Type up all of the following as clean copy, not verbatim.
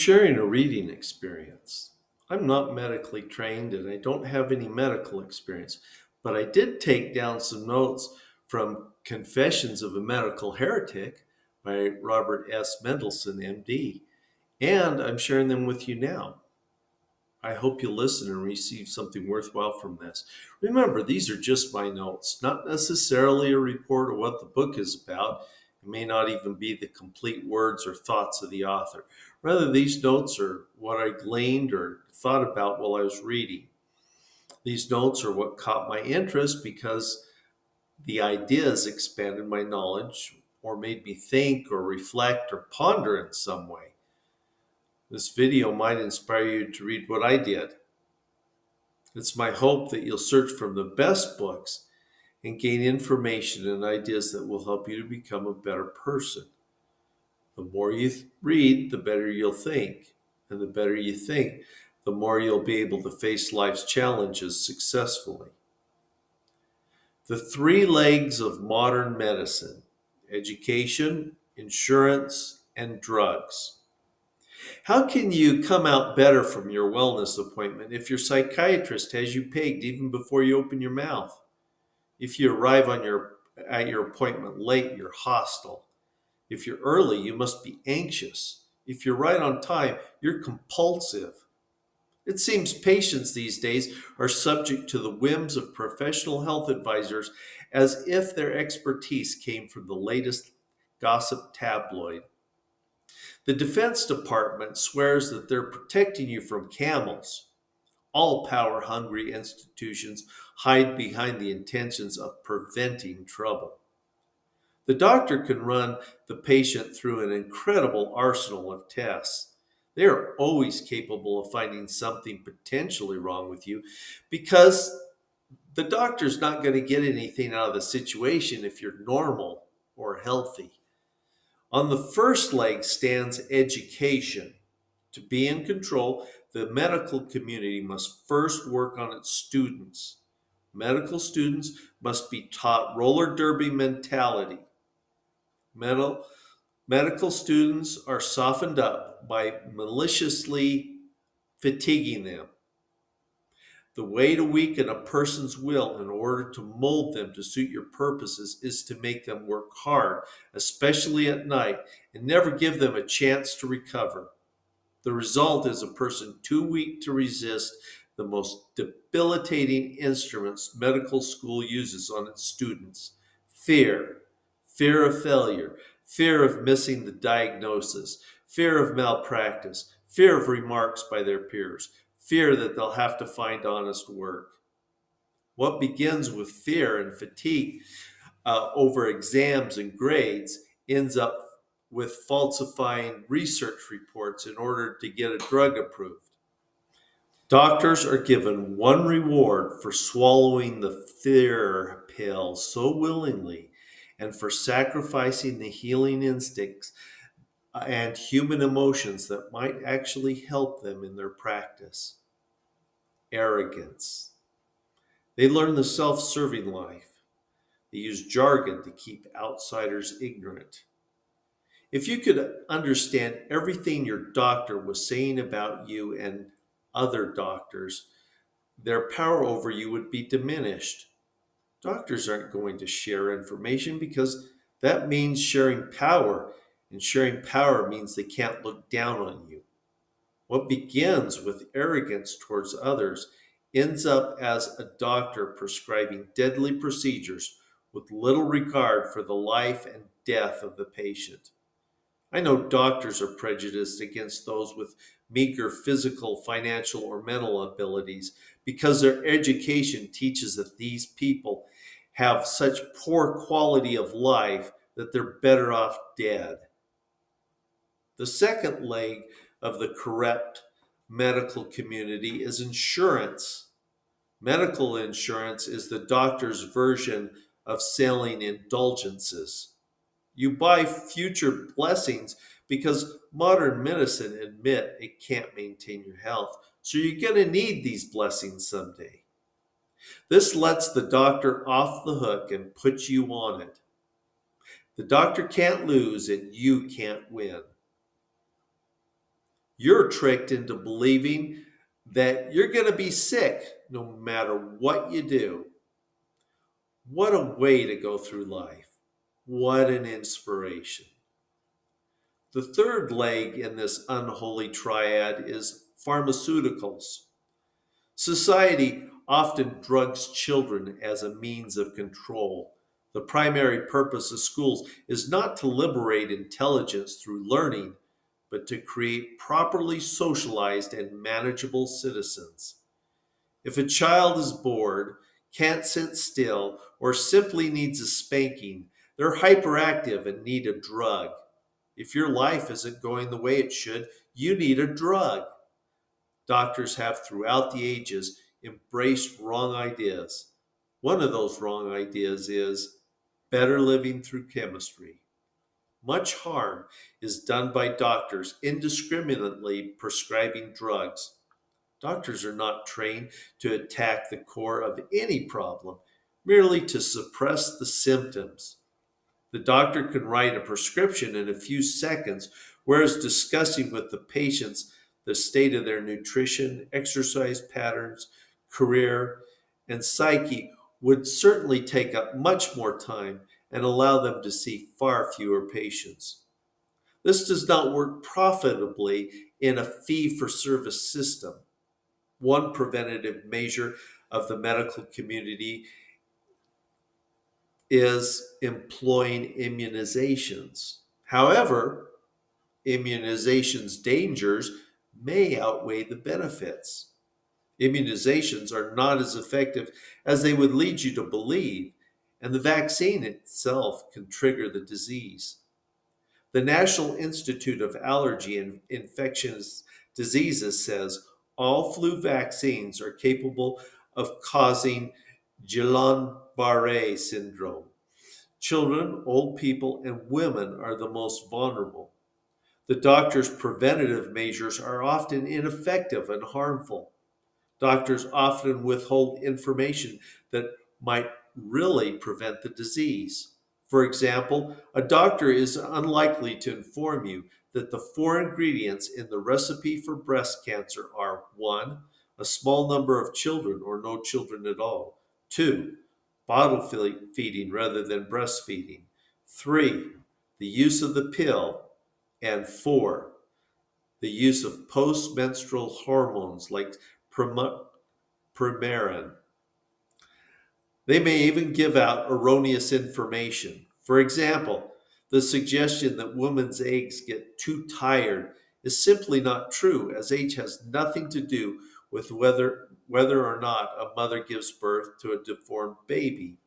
sharing a reading experience. I'm not medically trained and I don't have any medical experience, but I did take down some notes from Confessions of a Medical Heretic by Robert S. Mendelsohn, MD, and I'm sharing them with you now. I hope you'll listen and receive something worthwhile from this. Remember, these are just my notes, not necessarily a report of what the book is about. It may not even be the complete words or thoughts of the author. Rather, these notes are what I gleaned or thought about while I was reading. These notes are what caught my interest because the ideas expanded my knowledge or made me think or reflect or ponder in some way. This video might inspire you to read what I did. It's my hope that you'll search for the best books and gain information and ideas that will help you to become a better person. The more you read, the better you'll think. And the better you think, the more you'll be able to face life's challenges successfully. The three legs of modern medicine: education, insurance, and drugs. How can you come out better from your wellness appointment if your psychiatrist has you pegged even before you open your mouth? If you arrive at your appointment late, you're hostile. If you're early, you must be anxious. If you're right on time, you're compulsive. It seems patients these days are subject to the whims of professional health advisors as if their expertise came from the latest gossip tabloid. The Defense Department swears that they're protecting you from camels. All power hungry institutions hide behind the intentions of preventing trouble. The doctor can run the patient through an incredible arsenal of tests. They are always capable of finding something potentially wrong with you because the doctor's not going to get anything out of the situation if you're normal or healthy. On the first leg stands education. To be in control, the medical community must first work on its students. Medical students must be taught roller derby mentality. Medical, medical students are softened up by maliciously fatiguing them. The way to weaken a person's will in order to mold them to suit your purposes is to make them work hard, especially at night, and never give them a chance to recover. The result is a person too weak to resist the most debilitating instruments medical school uses on its students: fear, fear of failure, fear of missing the diagnosis, fear of malpractice, fear of remarks by their peers, fear that they'll have to find honest work. What begins with fear and fatigue over exams and grades ends up with falsifying research reports in order to get a drug approved. Doctors are given one reward for swallowing the fear pill so willingly and for sacrificing the healing instincts and human emotions that might actually help them in their practice. Arrogance. They learn the self serving life. They use jargon to keep outsiders ignorant. If you could understand everything your doctor was saying about you and other doctors, their power over you would be diminished. Doctors aren't going to share information because that means sharing power, and sharing power means they can't look down on you. What begins with arrogance towards others ends up as a doctor prescribing deadly procedures with little regard for the life and death of the patient. I know doctors are prejudiced against those with meager physical, financial, or mental abilities because their education teaches that these people have such poor quality of life that they're better off dead. The second leg of the corrupt medical community is insurance. Medical insurance is the doctor's version of selling indulgences. You buy future blessings because modern medicine admit it can't maintain your health. So you're going to need these blessings someday. This lets the doctor off the hook and puts you on it. The doctor can't lose and you can't win. You're tricked into believing that you're going to be sick no matter what you do. What a way to go through life. What an inspiration. The third leg in this unholy triad is pharmaceuticals. Society often drugs children as a means of control. The primary purpose of schools is not to liberate intelligence through learning, but to create properly socialized and manageable citizens. If a child is bored, can't sit still, or simply needs a spanking, they're hyperactive and need a drug. If your life isn't going the way it should, you need a drug. Doctors have throughout the ages embraced wrong ideas. One of those wrong ideas is better living through chemistry. Much harm is done by doctors indiscriminately prescribing drugs. Doctors are not trained to attack the core of any problem, merely to suppress the symptoms. The doctor can write a prescription in a few seconds, whereas discussing with the patients the state of their nutrition, exercise patterns, career, and psyche would certainly take up much more time and allow them to see far fewer patients. This does not work profitably in a fee for service system. One preventative measure of the medical community is employing immunizations. However, immunizations' dangers may outweigh the benefits. Immunizations are not as effective as they would lead you to believe, and the vaccine itself can trigger the disease. The National Institute of Allergy and Infectious Diseases says all flu vaccines are capable of causing Guillain-Barré syndrome. Children, old people, and women are the most vulnerable. The doctor's preventative measures are often ineffective and harmful. Doctors often withhold information that might really prevent the disease. For example, a doctor is unlikely to inform you that the four ingredients in the recipe for breast cancer are 1. A small number of children or no children at all, 2. Bottle feeding rather than breastfeeding, 3. The use of the pill, and 4. The use of post-menstrual hormones like Premarin. They may even give out erroneous information. For example, the suggestion that women's eggs get too tired is simply not true, as age has nothing to do with whether or not a mother gives birth to a deformed baby.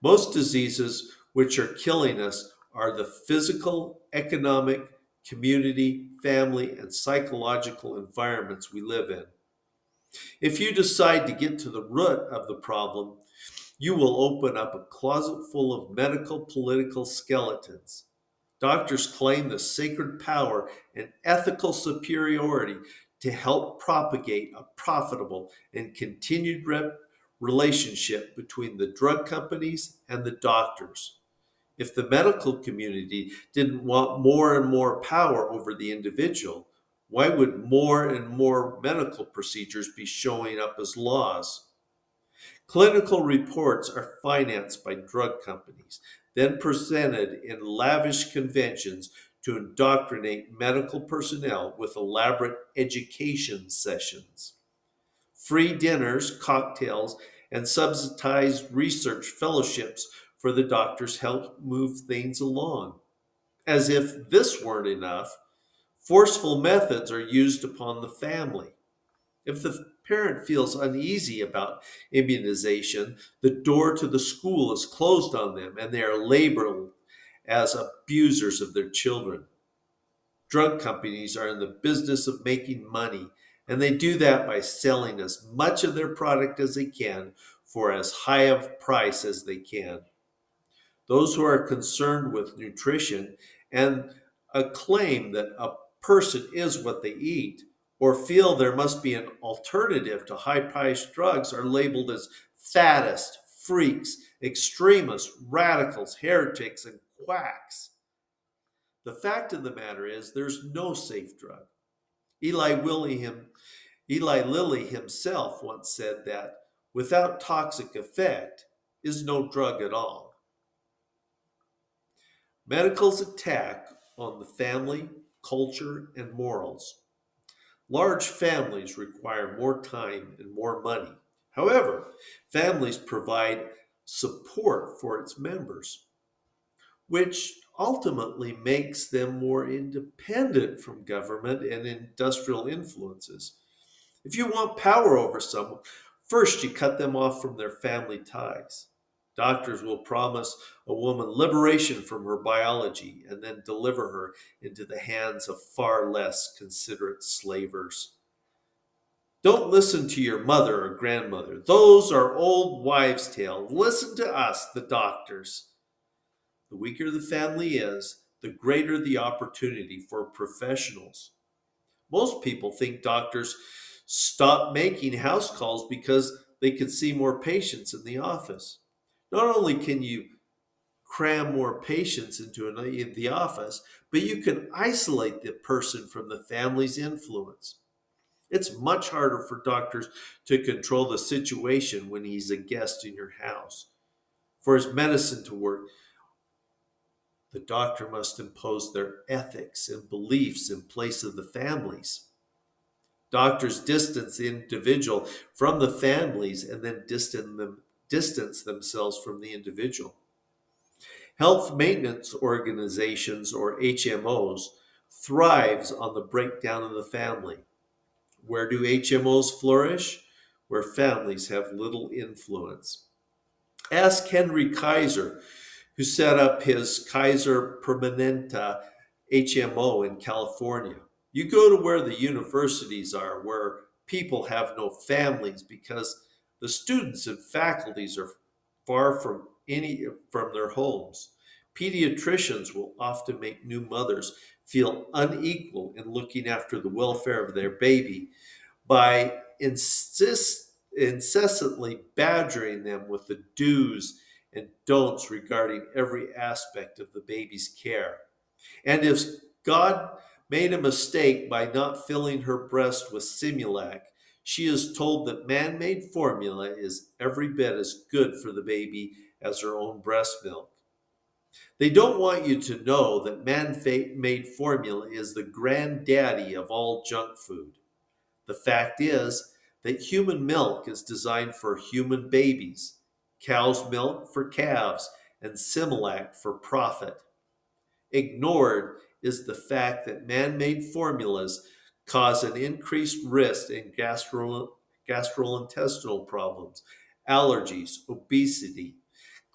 Most diseases which are killing us are the physical, economic, community, family, and psychological environments we live in. If you decide to get to the root of the problem, you will open up a closet full of medical political skeletons. Doctors claim the sacred power and ethical superiority to help propagate a profitable and continued relationship between the drug companies and the doctors. If the medical community didn't want more and more power over the individual, why would more and more medical procedures be showing up as laws? Clinical reports are financed by drug companies, then presented in lavish conventions to indoctrinate medical personnel with elaborate education sessions. Free dinners, cocktails, and subsidized research fellowships for the doctors help move things along. As if this weren't enough, forceful methods are used upon the family. If the parent feels uneasy about immunization, the door to the school is closed on them and they are labeled as abusers of their children. Drug companies are in the business of making money, and they do that by selling as much of their product as they can for as high a price as they can. Those who are concerned with nutrition and claim that a person is what they eat, or feel there must be an alternative to high priced drugs, are labeled as faddists, freaks, extremists, radicals, heretics, and quacks. The fact of the matter is, there's no safe drug. Eli William, Eli Lilly himself once said that without toxic effect is no drug at all. Medical's attack on the family, culture, and morals. Large families require more time and more money. However, families provide support for its members, which ultimately makes them more independent from government and industrial influences. If you want power over someone, first you cut them off from their family ties. Doctors will promise a woman liberation from her biology and then deliver her into the hands of far less considerate slavers. Don't listen to your mother or grandmother. Those are old wives' tales. Listen to us, the doctors. The weaker the family is, the greater the opportunity for professionals. Most people think doctors stop making house calls because they can see more patients in the office. Not only can you cram more patients into the office, but you can isolate the person from the family's influence. It's much harder for doctors to control the situation when he's a guest in your house. For his medicine to work, the doctor must impose their ethics and beliefs in place of the families. Doctors distance the individual from the families and then distance themselves from the individual. Health maintenance organizations, or HMOs, thrives on the breakdown of the family. Where do HMOs flourish? Where families have little influence. Ask Henry Kaiser, who set up his Kaiser Permanente HMO in California. You go to where the universities are, where people have no families because the students and faculties are far from their homes. Pediatricians will often make new mothers feel unequal in looking after the welfare of their baby by incessantly badgering them with the do's and don'ts regarding every aspect of the baby's care. And if God made a mistake by not filling her breast with Simulac, she is told that man made formula is every bit as good for the baby as her own breast milk. They don't want you to know that man made formula is the granddaddy of all junk food. The fact is that human milk is designed for human babies, cow's milk for calves, and Similac for profit. Ignored is the fact that man made formulas cause an increased risk in gastrointestinal problems, allergies, obesity,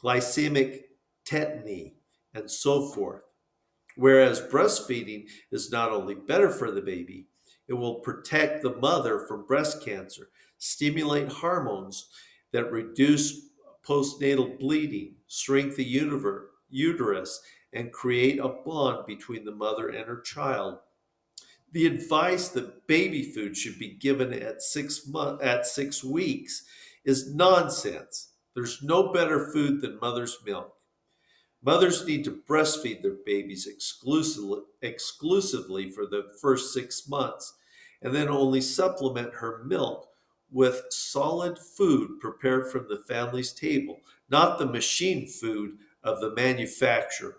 glycemic tetany, and so forth. Whereas breastfeeding is not only better for the baby, it will protect the mother from breast cancer, stimulate hormones that reduce postnatal bleeding, shrink the uterus, and create a bond between the mother and her child. The advice that baby food should be given at 6 weeks is nonsense. There's no better food than mother's milk. Mothers need to breastfeed their babies exclusively for the first 6 months and then only supplement her milk with solid food prepared from the family's table, not the machine food of the manufacturer.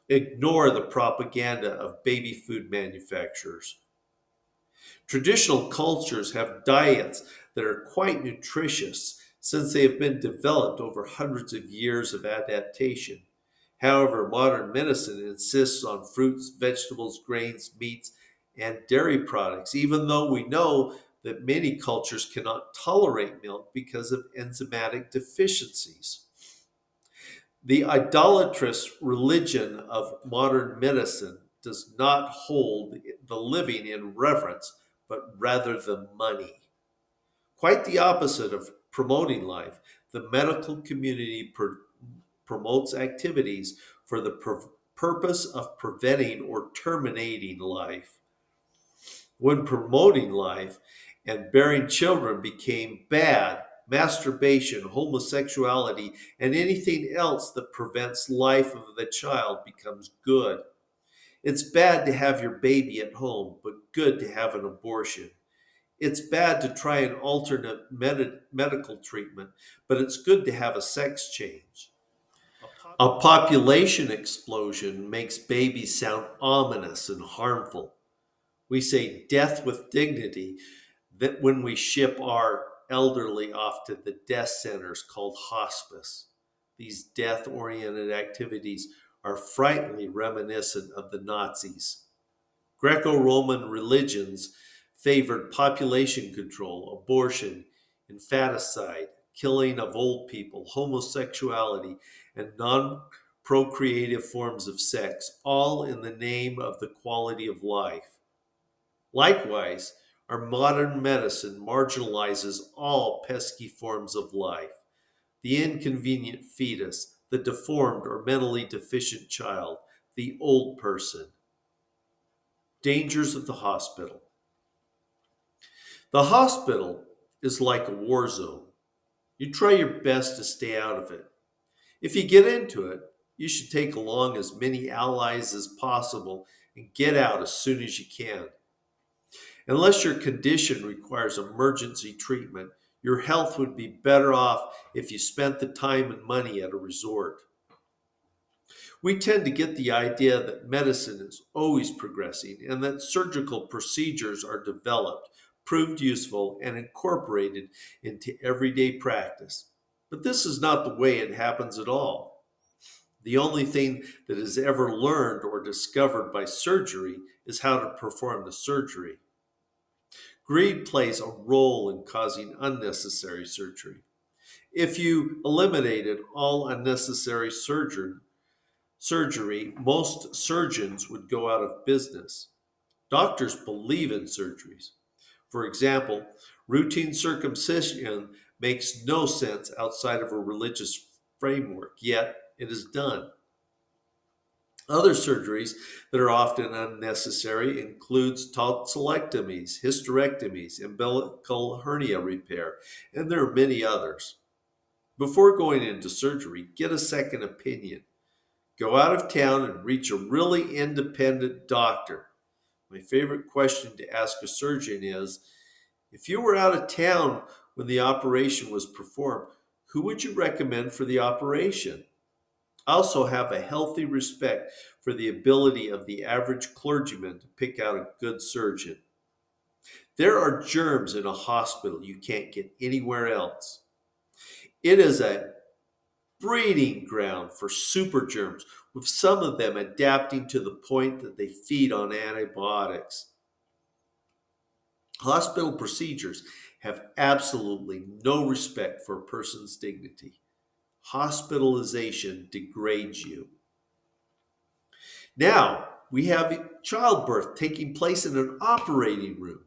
Ignore the propaganda of baby food manufacturers. Traditional cultures have diets that are quite nutritious since they have been developed over hundreds of years of adaptation. However, modern medicine insists on fruits, vegetables, grains, meats, and dairy products, even though we know that many cultures cannot tolerate milk because of enzymatic deficiencies. The idolatrous religion of modern medicine does not hold the living in reverence, but rather the money. Quite the opposite of promoting life, the medical community promotes activities for the purpose of preventing or terminating life. When promoting life and bearing children became bad, masturbation, homosexuality, and anything else that prevents life of the child becomes good. It's bad to have your baby at home, but good to have an abortion. It's bad to try an alternate medical treatment, but it's good to have a sex change. A population explosion makes babies sound ominous and harmful. We say death with dignity that when we ship our elderly off to the death centers called hospice. These death oriented activities are frighteningly reminiscent of the Nazis. Greco Roman religions favored population control, abortion, infanticide, killing of old people, homosexuality, and non procreative forms of sex, all in the name of the quality of life. Likewise, our modern medicine marginalizes all pesky forms of life: the inconvenient fetus, the deformed or mentally deficient child, the old person. Dangers of the hospital. The hospital is like a war zone. You try your best to stay out of it. If you get into it, you should take along as many allies as possible and get out as soon as you can. Unless your condition requires emergency treatment, your health would be better off if you spent the time and money at a resort. We tend to get the idea that medicine is always progressing and that surgical procedures are developed, proved useful, and incorporated into everyday practice. But this is not the way it happens at all. The only thing that is ever learned or discovered by surgery is how to perform the surgery. Greed plays a role in causing unnecessary surgery. If you eliminated all unnecessary surgery, most surgeons would go out of business. Doctors believe in surgeries. For example, routine circumcision makes no sense outside of a religious framework, yet it is done. Other surgeries that are often unnecessary includes tonsillectomies, hysterectomies, umbilical hernia repair, and there are many others. Before going into surgery, get a second opinion. Go out of town and reach a really independent doctor. My favorite question to ask a surgeon is, if you were out of town when the operation was performed, who would you recommend for the operation? I also have a healthy respect for the ability of the average clergyman to pick out a good surgeon. There are germs in a hospital you can't get anywhere else. It is a breeding ground for super germs, with some of them adapting to the point that they feed on antibiotics. Hospital procedures have absolutely no respect for a person's dignity. Hospitalization degrades you. Now, we have childbirth taking place in an operating room.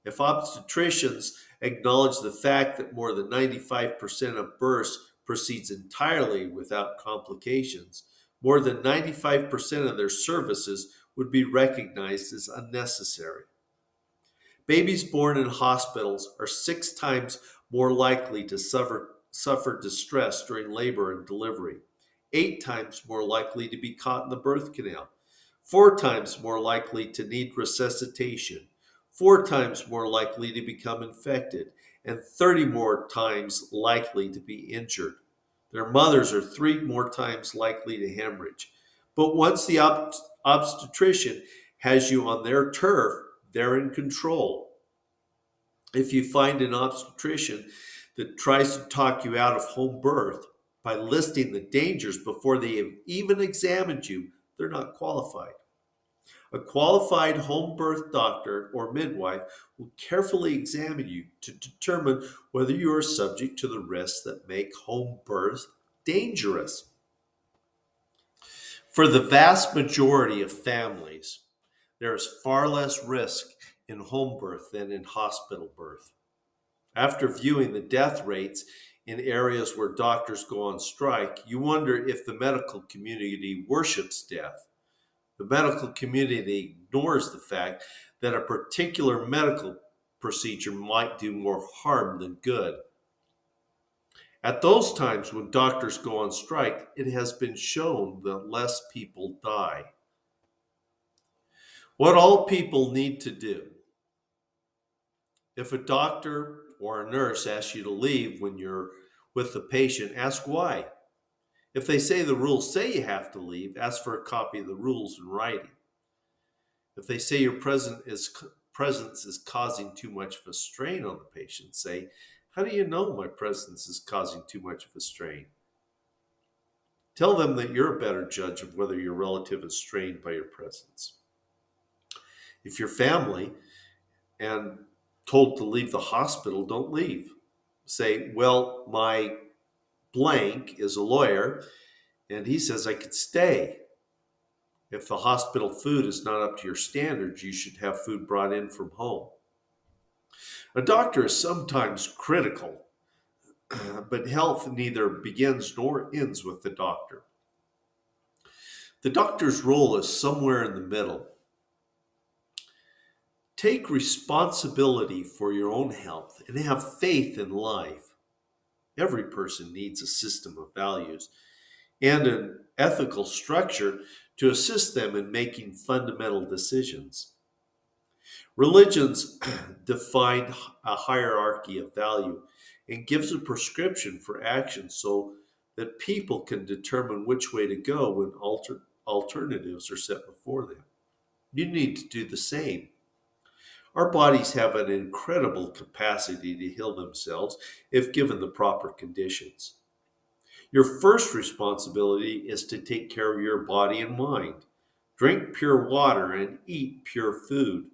If obstetricians acknowledge the fact that more than 95% of births proceeds entirely without complications, more than 95% of their services would be recognized as unnecessary. Babies born in hospitals are 6 times more likely to suffer distress during labor and delivery, 8 times more likely to be caught in the birth canal, 4 times more likely to need resuscitation, 4 times more likely to become infected, and 30 more times likely to be injured. Their mothers are 3 more times likely to hemorrhage. But once the obstetrician has you on their turf, they're in control. If you find an obstetrician that tries to talk you out of home birth by listing the dangers before they have even examined you, they're not qualified. A qualified home birth doctor or midwife will carefully examine you to determine whether you are subject to the risks that make home birth dangerous. For the vast majority of families, there is far less risk in home birth than in hospital birth. After viewing the death rates in areas where doctors go on strike, you wonder if the medical community worships death. The medical community ignores the fact that a particular medical procedure might do more harm than good. At those times when doctors go on strike, it has been shown that less people die. What all people need to do: if a doctor or a nurse asks you to leave when you're with the patient, ask why. If they say the rules say you have to leave, ask for a copy of the rules in writing. If they say your presence is causing too much of a strain on the patient, say, "How do you know my presence is causing too much of a strain?" Tell them that you're a better judge of whether your relative is strained by your presence. If you're family and told to leave the hospital, don't leave. Say, "Well, my blank is a lawyer and he says I could stay. If the hospital food is not up to your standards, you should have food brought in from home." A doctor is sometimes critical, but health neither begins nor ends with the doctor. The doctor's role is somewhere in the middle. Take responsibility for your own health and have faith in life. Every person needs a system of values and an ethical structure to assist them in making fundamental decisions. Religions define a hierarchy of value and gives a prescription for action so that people can determine which way to go when alternatives are set before them. You need to do the same. Our bodies have an incredible capacity to heal themselves if given the proper conditions. Your first responsibility is to take care of your body and mind. Drink pure water and eat pure food.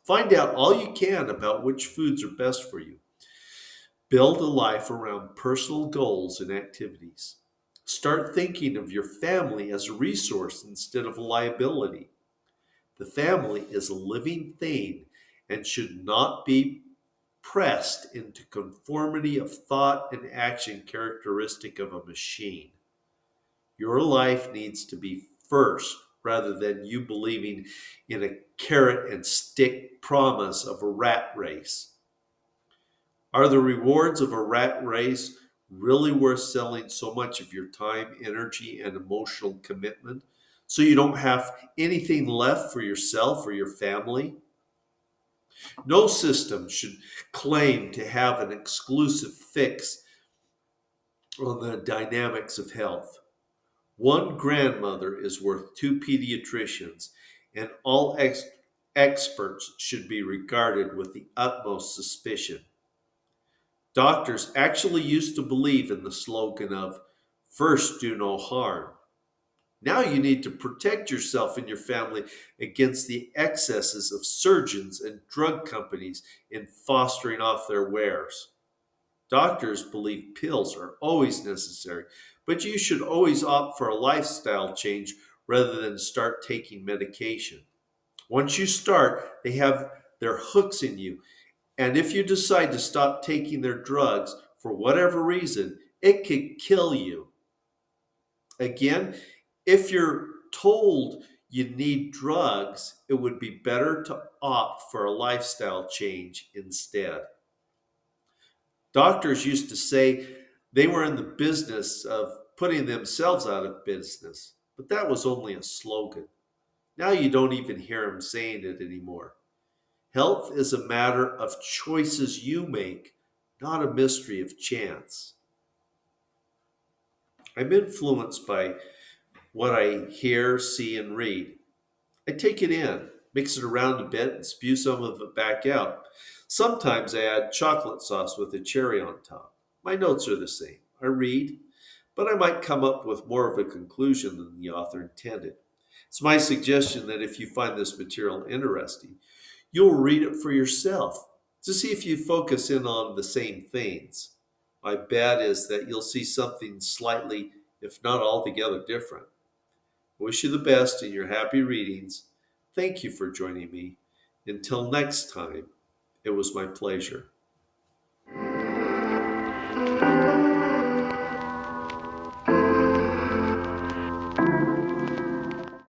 Find out all you can about which foods are best for you. Build a life around personal goals and activities. Start thinking of your family as a resource instead of a liability. The family is a living thing and should not be pressed into conformity of thought and action characteristic of a machine. Your life needs to be first rather than you believing in a carrot and stick promise of a rat race. Are the rewards of a rat race really worth selling so much of your time, energy, and emotional commitment so you don't have anything left for yourself or your family? No system should claim to have an exclusive fix on the dynamics of health. One grandmother is worth two pediatricians, and all experts should be regarded with the utmost suspicion. Doctors actually used to believe in the slogan of "first do no harm." Now you need to protect yourself and your family against the excesses of surgeons and drug companies in fostering off their wares. Doctors believe pills are always necessary, but you should always opt for a lifestyle change rather than start taking medication. Once you start, they have their hooks in you. And if you decide to stop taking their drugs for whatever reason, it could kill you. Again, if you're told you need drugs, it would be better to opt for a lifestyle change instead. Doctors used to say they were in the business of putting themselves out of business, but that was only a slogan. Now you don't even hear them saying it anymore. Health is a matter of choices you make, not a mystery of chance. I'm influenced by what I hear, see, and read. I take it in, mix it around a bit, and spew some of it back out. Sometimes I add chocolate sauce with a cherry on top. My notes are the same. I read, but I might come up with more of a conclusion than the author intended. It's my suggestion that if you find this material interesting, you'll read it for yourself to see if you focus in on the same things. My bet is that you'll see something slightly, if not altogether, different. Wish you the best in your happy readings. Thank you for joining me. Until next time, it was my pleasure.